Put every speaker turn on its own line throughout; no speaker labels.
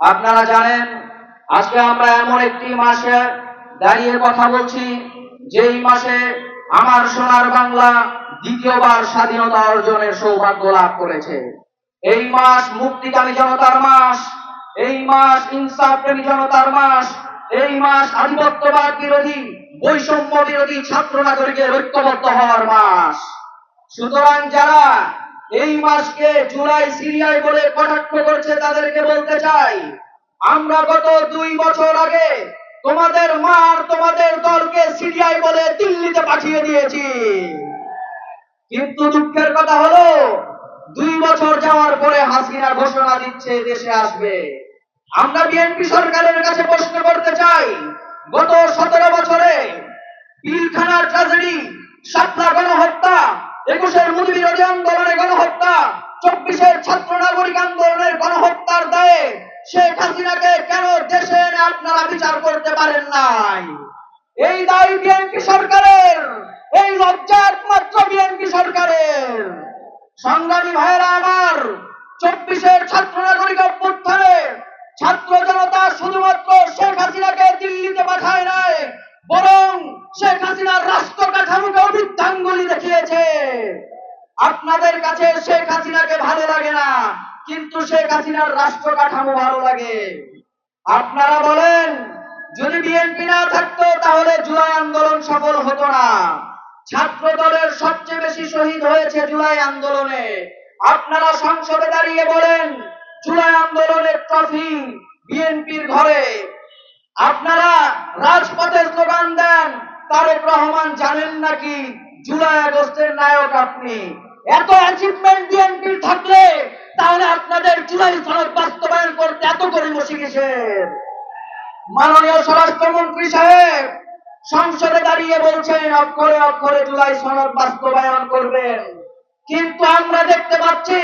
আপনারা জানেন আজকে আমরা এমন একটি মাসে দাঁড়িয়ে কথা বলছি যেই মাসে আমার সোনার বাংলা দ্বিতীয়বার স্বাধীনতা অর্জনের সৌভাগ্য লাভ করেছে। এই মাস মুক্তিকামী জনতার মাস, এই মাস ইনসাফ প্রেমী জনতার মাস, এই মাস আধিপত্যবাদ বিরোধী বৈষম্য বিরোধী ছাত্র নাগরিকের ঐক্যবদ্ধ হওয়ার মাস। সুতরাং যারা এই মাসকে জুলাই সিরিয়ায় বলে কটাক্ষ করছে তাদেরকে বলতে চাই, আমরা গত 2 বছর আগে তোমাদের মার তোমাদের দলকে সিরিয়ায় বলে দিল্লিতে পাঠিয়ে দিয়েছি। কিন্তু দুঃখের কথা হলো 2 বছর যাওয়ার পরে হাসিনা ঘোষণা দিচ্ছে দেশে আসবে। আমরা বিএনপি সরকারের কাছে প্রশ্ন করতে চাই, গত 17 বছরে পিলখানার ট্র্যাজেডি, শাপলা গণহত্যা, 21-এর মোদী বিরোধী আন্দোলনের গণহত্যা, 24-এর ছাত্র নাগরিক আন্দোলনের গণহত্যার দায়ে শেখ হাসিনাকে কেন দেশে এনে আপনারা বিচার করতে পারেন নাই? এই দায় বিএনপি সরকারের, এই লজ্জা একমাত্র বিএনপি সরকারের। সংগ্রামী ভাইয়েরা আমার, 24-এর ছাত্র নাগরিক অভ্যুত্থানে ছাত্র জনতা শুধুমাত্র শেখ হাসিনাকে দিল্লিতে পাঠায় নাই, বরং শেখ হাসিনার রাষ্ট্র কাঠামোকে বৃদ্ধাঙ্গুলি দেখিয়েছে। আপনাদের কাছে শেখ হাসিনাকে ভালো লাগে না, কিন্তু শেখ হাসিনার রাষ্ট্র কাঠামো ভালো লাগে। আপনারা বলেন, যদি বিএনপি না থাকতো তাহলে জুলাই আন্দোলন সফল হতো না। ছাত্র দলের সবচেয়ে বেশি শহীদ হয়েছে জুলাই আন্দোলনে। আপনারা সংসদে দাঁড়িয়ে বলেন জুলাই আন্দোলনের ট্রফি বিএনপির ঘরে। আপনারা রাজপথে স্লোগান দেন তারেক রহমান জানেন নাকি জুলাই আগস্টের নায়ক আপনি। এত অ্যাচিভমেন্ট বিএনপির থাকলে তাহলে আপনাদের জুলাই সনদ বাস্তবায়ন করতে এত গরিমসি কিসের? মাননীয় স্বরাষ্ট্রমন্ত্রী সাহেব সংসদে দাঁড়িয়ে বলছেন অক্ষরে অক্ষরে জুলাই সনদ বাস্তবায়ন করবেন, কিন্তু আমরা দেখতে পাচ্ছি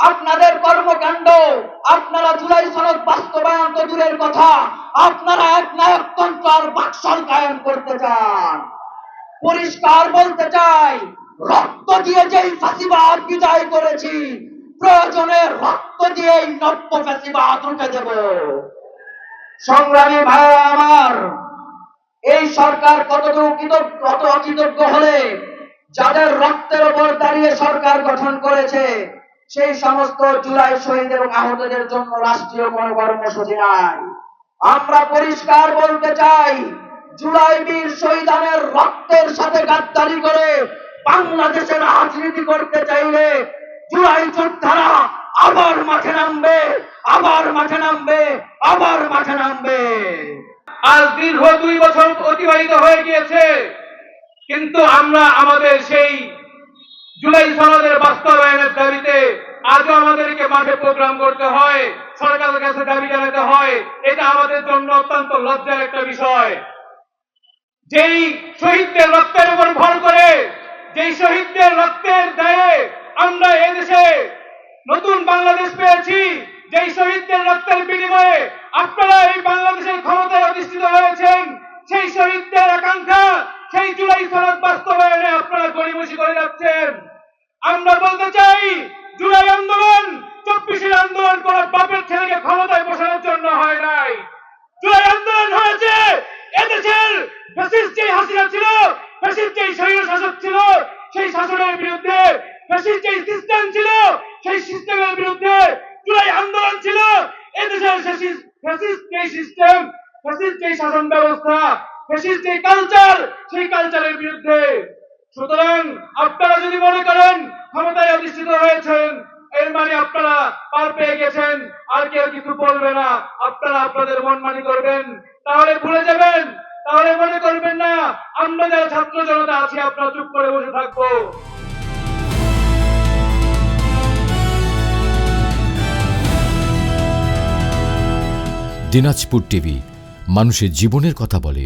আপনাদের কর্মকাণ্ড, আপনারা জুলাই সনদ বাস্তবায়ন তো দূরের কথা, আপনারা এক নায়কতন্ত্র আর বাকশাল কায়েম করতে চান। পরিষ্কার বলতে চাই, রক্ত দিয়ে যেই ফাঁসিবাদ বিদায় করেছি, প্রয়োজনে রক্ত দিয়েই নব্য ফাঁসিবাদ রুখে দেব। সংগ্রামী ভাইরা আমার, এই সরকার কত অকৃতজ্ঞ হলে যাদের রক্তের উপর দাঁড়িয়ে সরকার গঠন করেছে সেই সমস্ত জুলাই শহীদ এবং আহতদের জন্য রাষ্ট্রীয় কোনো কর্মসূচি নাই। আমরা পরিষ্কার বলতে চাই, জুলাই বীর শহীদানের রক্তের সাথে গাদ্দারি করে বাংলাদেশের রাজনীতি করতে চাইলে জুলাই যোদ্ধারা আবার মাঠে নামবে, আবার মাঠে নামবে, আবার মাঠে নামবে।
আজ দীর্ঘ 2 বছর অতিবাহিত হয়ে গিয়েছে, কিন্তু আমরা আমাদের সেই জুলাই সনদের বাস্তবায়নের দাবিতে আজও আমাদেরকে মাঠে প্রোগ্রাম করতে হয়, সরকারের কাছে দাবি জানাতে হয়। এটা আমাদের জন্য অত্যন্ত লজ্জার একটা বিষয়। যেই শহীদদের রক্তের উপর ভর করে, যেই শহীদদের রক্তের দায়ে আমরা এদেশে নতুন বাংলাদেশ পেয়েছি, যেই শহীদদের রক্তের বিনিময়ে আপনারা এই বাংলাদেশের ক্ষমতায় অধিষ্ঠিত হয়েছেন, সেই শহীদদের আকাঙ্ক্ষা, সেই জুলাই সনদ বাস্তবায়নে আপনারা গড়িমসি করে যাচ্ছেন। আমরা বলতে চাই, জুলাই আন্দোলন, 24-এর আন্দোলন কোন বাপের ছেলেকে ক্ষমতায় বসানোর জন্য হয় নাই। জুলাই আন্দোলন হয়েছে এদেশের ফ্যাসিস্ট যে হাসিনা ছিল, ফ্যাসিস্ট যে স্বৈর শাসক ছিল, সেই শাসনের বিরুদ্ধে, ফ্যাসিস্ট যে সিস্টেম ছিল, সেই সিস্টেমের বিরুদ্ধে জুলাই আন্দোলন ছিল। এদেশের ফ্যাসিস্ট যে সিস্টেম, ফ্যাসিস্ট যে শাসন ব্যবস্থা, ফ্যাসিস্ট যে কালচার, সেই কালচারের বিরুদ্ধে। সুতরাং আপনারা যদি মনে করেন ক্ষমতায় অধিষ্ঠিত হয়েছেন, এর মানে আপনারা পার পেয়ে গেছেন, আর কেউ কিছু বলবে না, আপনারা আপনাদের মনমানি করবেন, তাহলে ভুলে যাবেন, তাহলে মনে করবেন না আমরা যারা ছাত্র জনতা আছি আপনারা চুপ করে বসে থাকবো।
দিনাজপুর টিভি, মানুষের জীবনের কথা বলে।